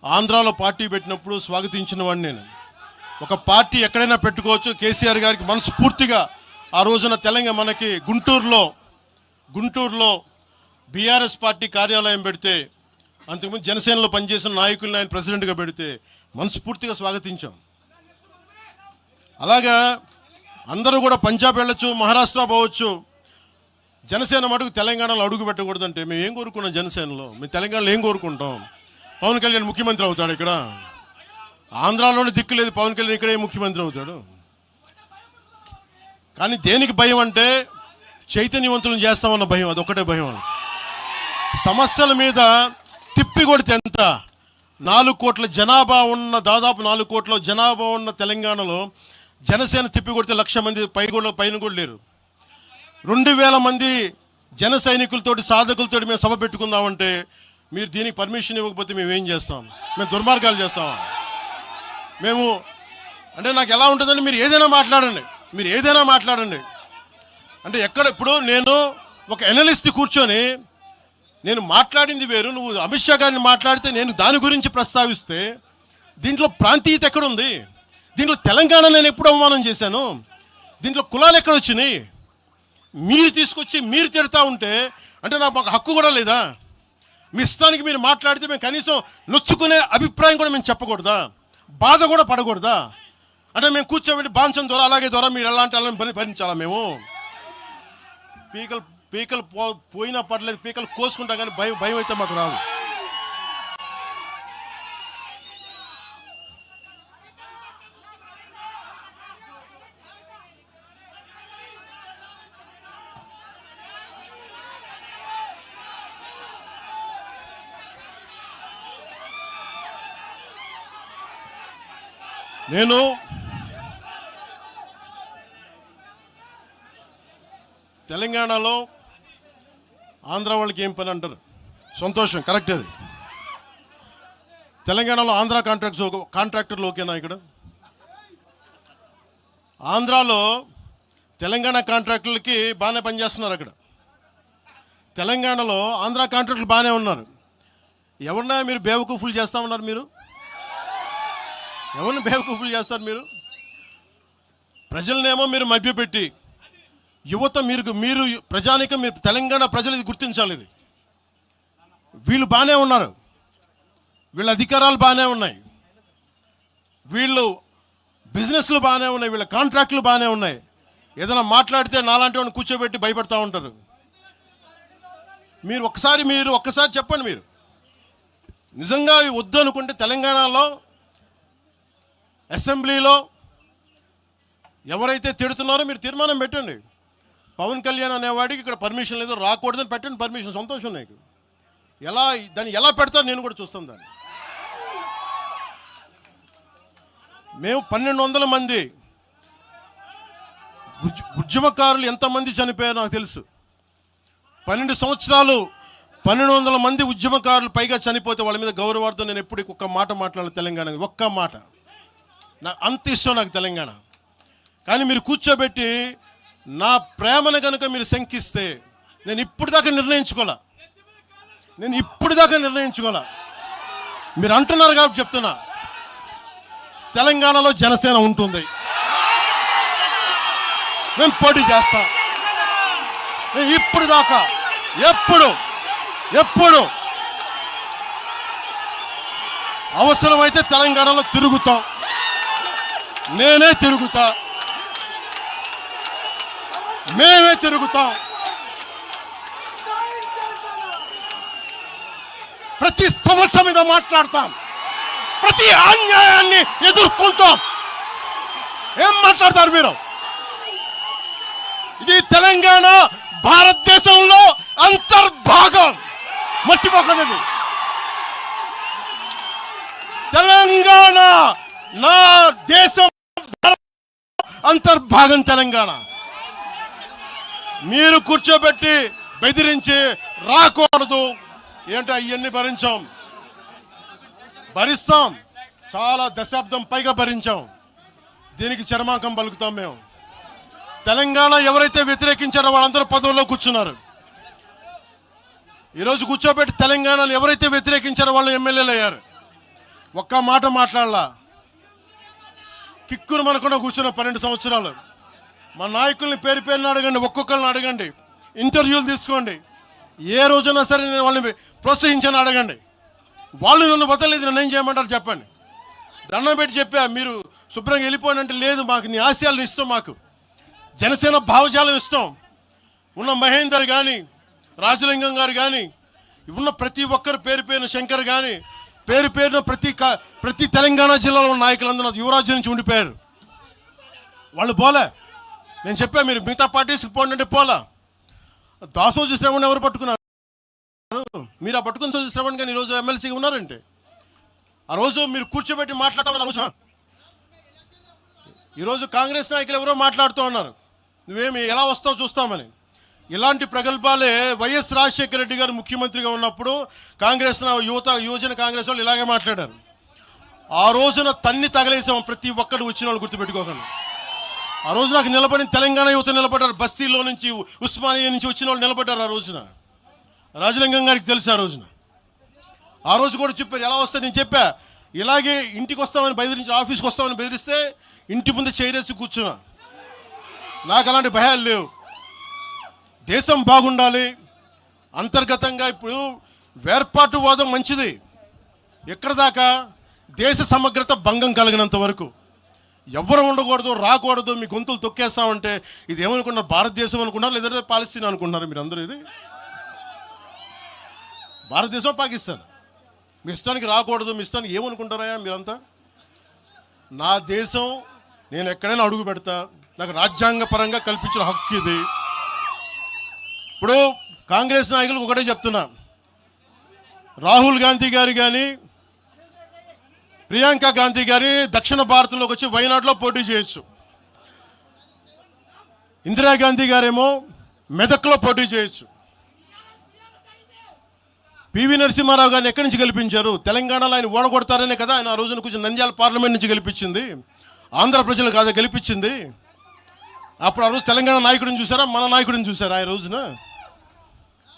ఆంధ్రాలో పార్టీ పెట్టినప్పుడు స్వాగతించిన వాడిని నేను. ఒక పార్టీ ఎక్కడైనా పెట్టుకోవచ్చు. కేసీఆర్ గారికి మనస్ఫూర్తిగా ఆ రోజున తెలంగాణ మనకి గుంటూరులో బీఆర్ఎస్ పార్టీ కార్యాలయం పెడితే, అంతకుముందు జనసేనలో పనిచేసిన నాయకుల్ని ఆయన ప్రెసిడెంట్గా పెడితే మనస్ఫూర్తిగా స్వాగతించాం. అలాగా అందరూ కూడా పంజాబ్ వెళ్ళొచ్చు, మహారాష్ట్ర పోవచ్చు. జనసేన మటుకు తెలంగాణలో అడుగు పెట్టకూడదంటే మేము ఏం కోరుకున్నాం? జనసేనలో మేము తెలంగాణలో ఏం కోరుకుంటాం? పవన్ కళ్యాణ్ ముఖ్యమంత్రి అవుతాడు ఇక్కడ. ఆంధ్రాలోనే దిక్కు లేదు, పవన్ కళ్యాణ్ ఇక్కడే ముఖ్యమంత్రి అవుతాడు. కానీ దేనికి భయం అంటే చైతన్యవంతులను చేస్తామన్న భయం, అదొక్కటే భయం. సమస్యల మీద తిప్పి కొడితే ఎంత? 4 కోట్ల జనాభా ఉన్న, దాదాపు 4 కోట్ల జనాభా ఉన్న తెలంగాణలో జనసేన తిప్పి కొడితే 1,00,000 మంది పైన కూడా లేరు. 2,000 మంది జన సైనికులతోటి, సాధకులతోటి మేము సభ పెట్టుకుందామంటే మీరు దీనికి పర్మిషన్ ఇవ్వకపోతే మేము ఏం చేస్తాం? మేము దుర్మార్గాలు చేస్తామా? మేము అంటే నాకు ఎలా ఉంటుందంటే మీరు ఏదైనా మాట్లాడండి అంటే ఎక్కడ. ఇప్పుడు నేను ఒక ఎనలిస్ట్ కూర్చొని నేను మాట్లాడింది వేరు, నువ్వు అమిత్ షా గారిని మాట్లాడితే నేను దాని గురించి ప్రస్తావిస్తే దీంట్లో ప్రాంతీయత ఎక్కడుంది? దీంట్లో తెలంగాణ నేను ఎప్పుడు అవమానం చేశాను? దీంట్లో కులాలు ఎక్కడొచ్చినాయి? మీరు తీసుకొచ్చి మీరు తిడతా ఉంటే అంటే నాకు మాకు హక్కు కూడా లేదా? మీ ఇష్టానికి మీరు మాట్లాడితే మేము కనీసం నొచ్చుకునే అభిప్రాయం కూడా మేము చెప్పకూడదా? బాధ కూడా పడకూడదా? అంటే మేము కూర్చోబెట్టి బాంచం ద్వారా అలాగే ద్వారా మీరు ఎలాంటి వాళ్ళని భరించాలా? మేము పీకలు పోయినా పర్లేదు, పీకలు కోసుకుంటాం, కానీ భయం అయితే మాకు రాదు. నేను తెలంగాణలో ఆంధ్ర వాళ్ళకి ఏం పని అంటారు? సంతోషం, కరెక్ట్. అది తెలంగాణలో ఆంధ్ర కాంట్రాక్టర్లు ఓకేనా? ఇక్కడ ఆంధ్రాలో తెలంగాణ కాంట్రాక్టర్లకి బాగానే పనిచేస్తున్నారు. అక్కడ తెలంగాణలో ఆంధ్ర కాంట్రాక్టర్లు బాగానే ఉన్నారు. ఎవరినా మీరు బేవకూఫులు చేస్తామన్నారు? మీరు ఎవరిని బేవకూఫులు చేస్తారు? మీరు ప్రజలనేమో మీరు మభ్యపెట్టి, యువత మీరు ప్రజానికం, మీరు తెలంగాణ ప్రజలు ఇది గుర్తించాలి. ఇది వీళ్ళు బాగానే ఉన్నారు, వీళ్ళ అధికారాలు బాగానే ఉన్నాయి, వీళ్ళు బిజినెస్లు బాగానే ఉన్నాయి, వీళ్ళ కాంట్రాక్టులు బాగానే ఉన్నాయి. ఏదైనా మాట్లాడితే నాలాంటి వాడిని కూర్చోబెట్టి భయపడతా ఉంటారు. మీరు ఒక్కసారి చెప్పండి. మీరు నిజంగా వద్దు అనుకుంటే తెలంగాణలో అసెంబ్లీలో ఎవరైతే తిడుతున్నారో మీరు తీర్మానం పెట్టండి. పవన్ కళ్యాణ్ అనేవాడికి ఇక్కడ పర్మిషన్ లేదు, రాకూడదని పెట్టండి పర్మిషన్. సంతోషం నాకు. దాన్ని ఎలా పెడతారు నేను కూడా చూస్తాను. దాన్ని మేము 1,200 మంది ఉద్యమకారులు ఎంతమంది చనిపోయారో నాకు తెలుసు. 12 సంవత్సరాలు 1,200 మంది ఉద్యమకారులు పైగా చనిపోతే వాళ్ళ మీద గౌరవార్థం నేను ఎప్పుడు ఒక్క మాట మాట్లాడాలి తెలంగాణ, ఒక్క మాట. నాకు అంత ఇష్టం నాకు తెలంగాణ. కానీ మీరు కూర్చోబెట్టి నా ప్రేమను కనుక మీరు శంకిస్తే నేను ఇప్పుడు దాకా నిర్ణయించుకోలే. మీరు అంటున్నారు కాబట్టి చెప్తున్నా, తెలంగాణలో జనసేన ఉంటుంది, నేను పోటీ చేస్తా. నేను ఇప్పుడు దాకా ఎప్పుడు అవసరమైతే తెలంగాణలో తిరుగుతాం, నేనే తిరుగుతా, మేమే తిరుగుతాం. ప్రతి సమస్య మీద మాట్లాడతాం, ప్రతి అన్యాయాన్ని ఎదుర్కొంటాం. ఏం మాట్లాడతారు మీరు? ఇది తెలంగాణ భారతదేశంలో అంతర్భాగం, మర్చిపోకండి. తెలంగాణ నా దేశం అంతర్భాగం. తెలంగాణ మీరు కూర్చోబెట్టి బెదిరించి రాకూడదు ఏంటో అవన్నీ భరిస్తాం. చాలా దశాబ్దం పైగా భరించాం. దీనికి చర్మాంకం పలుకుతాం మేము. తెలంగాణ ఎవరైతే వ్యతిరేకించారో వాళ్ళందరూ పదవుల్లో కూర్చున్నారు. ఈరోజు కూర్చోబెట్టి తెలంగాణలో ఎవరైతే వ్యతిరేకించారో వాళ్ళు ఎమ్మెల్యేలు అయ్యారు. ఒక్క మాట మాట్లాడలా. కిక్కును మనకుండా కూర్చున్న 12 సంవత్సరాలు. మా నాయకుల్ని పేరు పేరుని అడగండి, ఒక్కొక్కరిని అడగండి, ఇంటర్వ్యూలు తీసుకోండి. ఏ రోజైనా సరే నేను వాళ్ళని ప్రోత్సహించాను అడగండి. వాళ్ళు నన్ను వదలలేదు, నన్ను ఏం చేయమంటారు చెప్పండి. దండం పెట్టి చెప్పా, మీరు శుభ్రంగా వెళ్ళిపోయినంటే లేదు, మాకు నీ ఆశయాలను ఇష్టం, మాకు జనసేన భావజాలం ఇష్టం. ఉన్న మహేందర్ కానీ, రాజలింగం గారు కానీ, ఉన్న ప్రతి ఒక్కరు పేరు పేరున, శంకర్ కానీ పేరు పేరున ప్రతి తెలంగాణ జిల్లాలో ఉన్న నాయకులందరూ యువరాజ్యం నుంచి ఉండిపోయారు. వాళ్ళు పోలే. నేను చెప్పా, మీరు మిగతా పార్టీస్కి పోండి అంటే పోలా. దాసోజు శ్రవణ్ ఎవరు పట్టుకున్నారు? మీరు ఆ పట్టుకుని సోజు శ్రవణ్ కానీ ఈరోజు ఎమ్మెల్సీగా ఉన్నారంటే ఆ రోజు మీరు కూర్చోబెట్టి మాట్లాడతామని రోజు. ఈరోజు కాంగ్రెస్ నాయకులు ఎవరో మాట్లాడుతూ ఉన్నారు, నువ్వేమి ఎలా వస్తావు చూస్తామని. ఇలాంటి ప్రగల్భాలే వైఎస్ రాజశేఖర రెడ్డి గారు ముఖ్యమంత్రిగా ఉన్నప్పుడు కాంగ్రెస్ యువజన కాంగ్రెస్ వాళ్ళు ఇలాగే మాట్లాడారు. ఆ రోజున తన్ని తగలేసాం ప్రతి ఒక్కడు వచ్చిన వాళ్ళు, గుర్తుపెట్టుకోకండి. ఆ రోజు నాకు నిలబడిన తెలంగాణ యువత నిలబడ్డారు, బస్తీల్లో నుంచి, ఉస్మానియా నుంచి వచ్చిన వాళ్ళు నిలబడ్డారు. ఆ రోజున రాజలింగం గారికి తెలుసు. ఆ రోజు కూడా చెప్పారు ఎలా వస్తుంది. నేను చెప్పా, ఇలాగే ఇంటికి వస్తామని బెదిరించి, ఆఫీస్కి వస్తామని బెదిరిస్తే ఇంటి ముందు చేరేసి కూర్చున్నా. నాకు అలాంటి భయాలు లేవు. దేశం బాగుండాలి. అంతర్గతంగా ఇప్పుడు వేర్పాటువాదం మంచిది. ఎక్కడ దాకా? దేశ సమగ్రత భంగం కలిగినంత వరకు ఎవరు ఉండకూడదు, రాకూడదు. మీ గొంతులు తొక్కేస్తామంటే ఇది ఏమనుకున్నారు? భారతదేశం అనుకున్నారు, లేదంటే పాలస్తీనా అనుకుంటున్నారు మీరు అందరూ? ఇది భారతదేశం, పాకిస్తాన్. మీ ఇష్టానికి రాకూడదు, మీ ఇష్టానికి ఏమనుకుంటారా మీరంతా? నా దేశం, నేను ఎక్కడైనా అడుగు పెడతా. నాకు రాజ్యాంగ పరంగా కల్పించిన హక్కు ఇది. ఇప్పుడు కాంగ్రెస్ నాయకులకు ఒకటే చెప్తున్నా, రాహుల్ గాంధీ గారు కానీ, ప్రియాంక గాంధీ గారి దక్షిణ భారతంలోకి వచ్చి వైనాడులో పోటీ చేయొచ్చు. ఇందిరాగాంధీ గారేమో మెదక్లో పోటీ చేయొచ్చు. పివి నరసింహారావు గారిని ఎక్కడి నుంచి గెలిపించారు? తెలంగాణలో ఆయన ఓడగొడతారనే కదా ఆయన ఆ రోజున కొంచెం నంద్యాల పార్లమెంట్ నుంచి గెలిపించింది. ఆంధ్ర ప్రజలు కాదా గెలిపించింది? అప్పుడు ఆ రోజు తెలంగాణ నాయకుడిని చూసారా, మన నాయకుడిని చూసారా? ఆ రోజున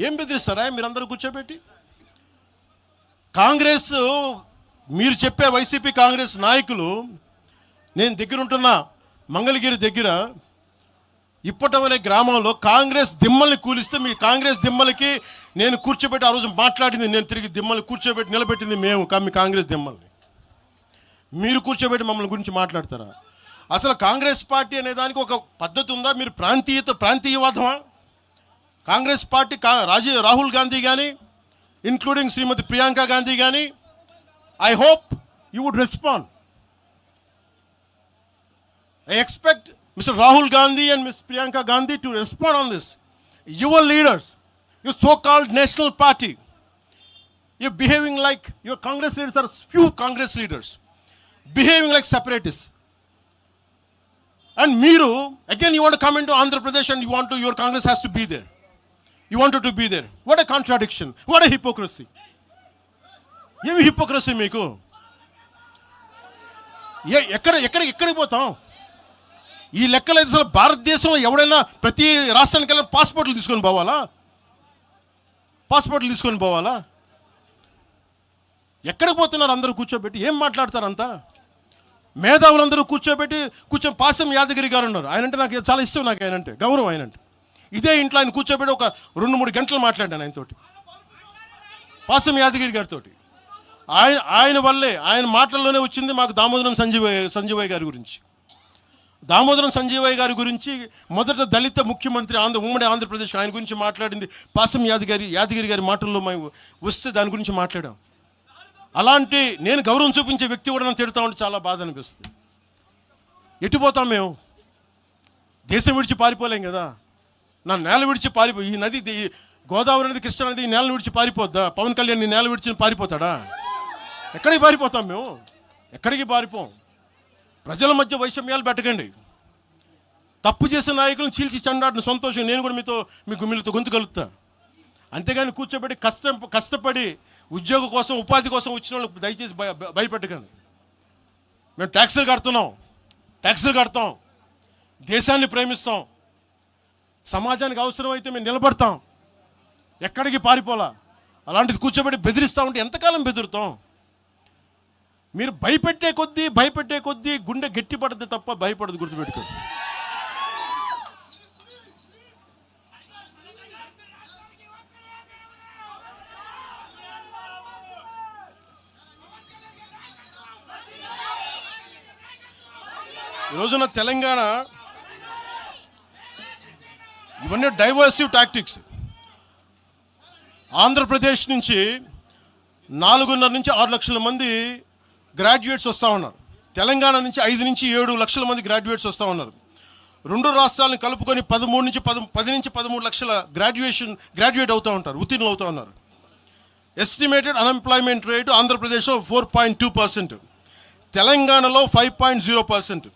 ఏం బెదిరిస్తారా మీరందరూ కూర్చోబెట్టి? కాంగ్రెస్, మీరు చెప్పే వైసీపీ కాంగ్రెస్ నాయకులు, నేను దగ్గరుంటున్న మంగళగిరి దగ్గర ఇప్పటమనే గ్రామంలో కాంగ్రెస్ దిమ్మల్ని కూలిస్తే, మీ కాంగ్రెస్ దిమ్మలకి నేను కూర్చోబెట్టి ఆ రోజు మాట్లాడింది, నేను తిరిగి దిమ్మల్ని కూర్చోబెట్టి నిలబెట్టింది మేము, మీ కాంగ్రెస్ దిమ్మల్ని. మీరు కూర్చోబెట్టి మమ్మల్ని గురించి మాట్లాడతారా? అసలు కాంగ్రెస్ పార్టీ అనే దానికి ఒక పద్ధతి ఉందా? మీరు ప్రాంతీయవాదమా? కాంగ్రెస్ పార్టీ రాహుల్ గాంధీ కానీ, ఇంక్లూడింగ్ శ్రీమతి ప్రియాంక గాంధీ కానీ, I hope you would respond. I expect Mr. Rahul Gandhi and Ms. Priyanka Gandhi to respond on this. Your leaders, your so-called national party, you're behaving like, your Congress leaders are few Congress leaders, behaving like separatists. And Meeru, again you want to come into Andhra Pradesh and your Congress has to be there. You wanted to be there. What a contradiction. What a hypocrisy. Yemi hypocrisy meeku. ఎక్కడికి పోతాం? ఈ లెక్కలు అయితే అసలు భారతదేశంలో ఎవడైనా ప్రతి రాష్ట్రానికి వెళ్ళిన పాస్పోర్ట్లు తీసుకొని పోవాలా? ఎక్కడికి పోతున్నారు అందరూ కూర్చోబెట్టి? ఏం మాట్లాడతారు అంతా? మేధావులందరూ కూర్చోబెట్టి పాసం యాదగిరి గారు ఉన్నారు. ఆయనంటే నాకు చాలా ఇష్టం, నాకు ఆయనంటే గౌరవం. ఆయనంటే ఇదే ఇంట్లో ఆయన కూర్చోబెట్టి ఒక 2-3 గంటలు మాట్లాడాను ఆయనతోటి, పాసం యాదగిరి గారితో. ఆయన వల్లే, ఆయన మాటల్లోనే వచ్చింది మాకు దామోదరం సంజీవయ్య గారి గురించి. దామోదరం సంజీవయ్య గారి గురించి మొదట దళిత ముఖ్యమంత్రి ఉమ్మడి ఆంధ్రప్రదేశ్, ఆయన గురించి మాట్లాడింది పాసం యాదగిరి గారి మాటల్లో మేము వస్తే దాని గురించి మాట్లాడాం. అలాంటి నేను గౌరవం చూపించే వ్యక్తి కూడా నన్ను తిడతా ఉంటే చాలా బాధ అనిపిస్తుంది. ఎటుపోతాం మేము? దేశం విడిచి పారిపోలేం కదా. నా నేల విడిచి ఈ నది, గోదావరి నది, కృష్ణా నది ఈ నేలను విడిచి పారిపోద్దా? పవన్ కళ్యాణ్ ఈ నేల విడిచి పారిపోతాడా? ఎక్కడికి పారిపోతాం మేము? ఎక్కడికి పారిపోం. ప్రజల మధ్య వైషమ్యాలు పెట్టకండి. తప్పు చేసిన నాయకులను చీల్చి చెండాడిన సంతోషం నేను కూడా మీతో గొంతు కలుపుతా. అంతేగాని కూర్చోబెట్టి కష్టపడి ఉద్యోగం కోసం, ఉపాధి కోసం వచ్చిన వాళ్ళకి దయచేసి భయపెట్టకండి. మేము ట్యాక్సులు కడతాం, దేశాన్ని ప్రేమిస్తాం, సమాజానికి అవసరమైతే మేము నిలబడతాం. ఎక్కడికి పారిపోలా. అలాంటిది కూర్చోబెట్టి బెదిరిస్తూ ఉంటే ఎంతకాలం బెదురుతాం? మీరు భయపెట్టే కొద్దీ గుండె గట్టి పడద్దు తప్ప భయపడదు, గుర్తుపెట్టుకోండి. ఈ రోజున తెలంగాణ ఇవన్నీ డైవర్సివ్ టాక్టిక్స్. ఆంధ్రప్రదేశ్ నుంచి 4.5 నుంచి 6 లక్షల మంది గ్రాడ్యుయేట్స్ వస్తూ ఉన్నారు. తెలంగాణ నుంచి 5 నుంచి 7 లక్షల మంది గ్రాడ్యుయేట్స్ వస్తూ ఉన్నారు. రెండు రాష్ట్రాలను కలుపుకొని 10 నుంచి 13 లక్షల గ్రాడ్యుయేట్ అవుతూ ఉంటారు, ఉత్తీర్ణులు అవుతూ ఉన్నారు. ఎస్టిమేటెడ్ అన్ఎంప్లాయ్మెంట్ రేటు ఆంధ్రప్రదేశ్లో 4.2%, తెలంగాణలో 5.0%.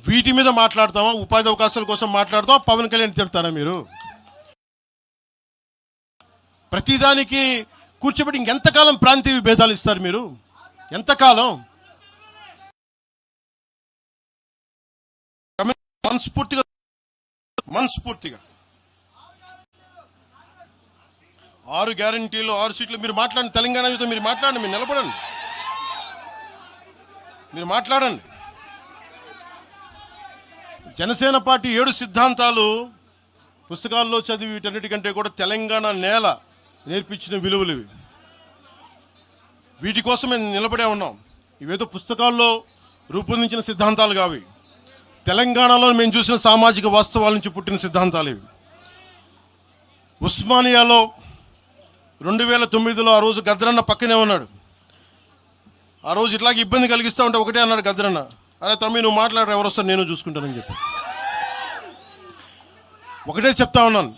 వీటి మీద మాట్లాడతామా? ఉపాధి అవకాశాల కోసం మాట్లాడతామా? పవన్ కళ్యాణ్ తిడతారా మీరు? ప్రతిదానికి కూర్చోబెట్టి ఇంకెంతకాలం ప్రాంతీయ భేదాలు ఇస్తారు మీరు? ఎంతకాలం? మనస్ఫూర్తిగా 6 గ్యారంటీలు 6 సీట్లు మీరు మాట్లాడండి. తెలంగాణ యువత మీరు మాట్లాడండి, మీరు నిలబడండి, మీరు మాట్లాడండి. జనసేన పార్టీ 7 సిద్ధాంతాలు పుస్తకాల్లో చదివి వీటన్నిటికంటే కూడా తెలంగాణ నేల నేర్పించిన విలువలు ఇవి. వీటి కోసం మేము నిలబడే ఉన్నాం. ఇవేదో పుస్తకాల్లో రూపొందించిన సిద్ధాంతాలు కావి. తెలంగాణలో మేము చూసిన సామాజిక వాస్తవాల నుంచి పుట్టిన సిద్ధాంతాలు ఇవి. ఉస్మానియాలో 2009లో ఆ రోజు గద్రన్న పక్కనే ఉన్నాడు. ఆ రోజు ఇట్లాగే ఇబ్బంది కలిగిస్తూ ఉంటే ఒకటే అన్నాడు గద్రన్న, అరే తమ్మి నువ్వు మాట్లాడరు, ఎవరు వస్తారు నేను చూసుకుంటానని చెప్పి. ఒకటే చెప్తా ఉన్నాను,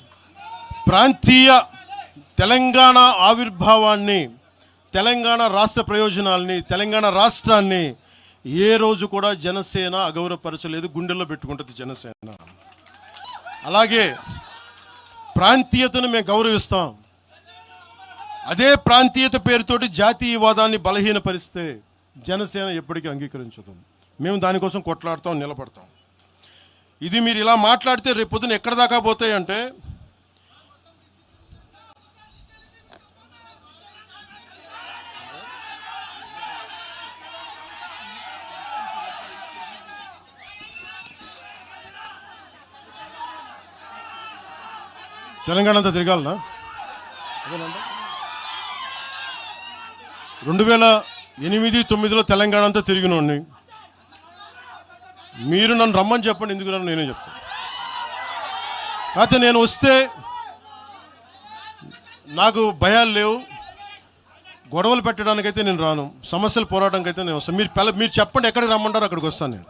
ప్రాంతీయ తెలంగాణ ఆవిర్భావాన్ని, తెలంగాణ రాష్ట్ర ప్రయోజనాల్ని, తెలంగాణ రాష్ట్రాన్ని ఏ రోజు కూడా జనసేన అగౌరవపరచలేదు, గుండెల్లో పెట్టుకుంటుంది జనసేన. అలాగే ప్రాంతీయతను మేము గౌరవిస్తాం. అదే ప్రాంతీయత పేరుతోటి జాతీయవాదాన్ని బలహీనపరిస్తే జనసేన ఎప్పటికీ అంగీకరించదు. మేము దానికోసం కొట్లాడతాం, నిలబడతాం. ఇది మీరు ఇలా మాట్లాడితే రేపు పొద్దున ఎక్కడ దాకా పోతాయి అంటే, తెలంగాణ అంతా తిరగాలనా? 2008-9లో తెలంగాణ అంతా తిరిగినోడిని. మీరు నన్ను రమ్మని చెప్పండి, ఎందుకు నన్ను నేనే చెప్తాను. కాకపోతే నేను వస్తే నాకు భయాలు లేవు, గొడవలు పెట్టడానికైతే నేను రాను, సమస్యలు పోరాటానికైతే నేను వస్తాను. మీరు చెప్పండి ఎక్కడికి రమ్మంటారో అక్కడికి వస్తాను నేను.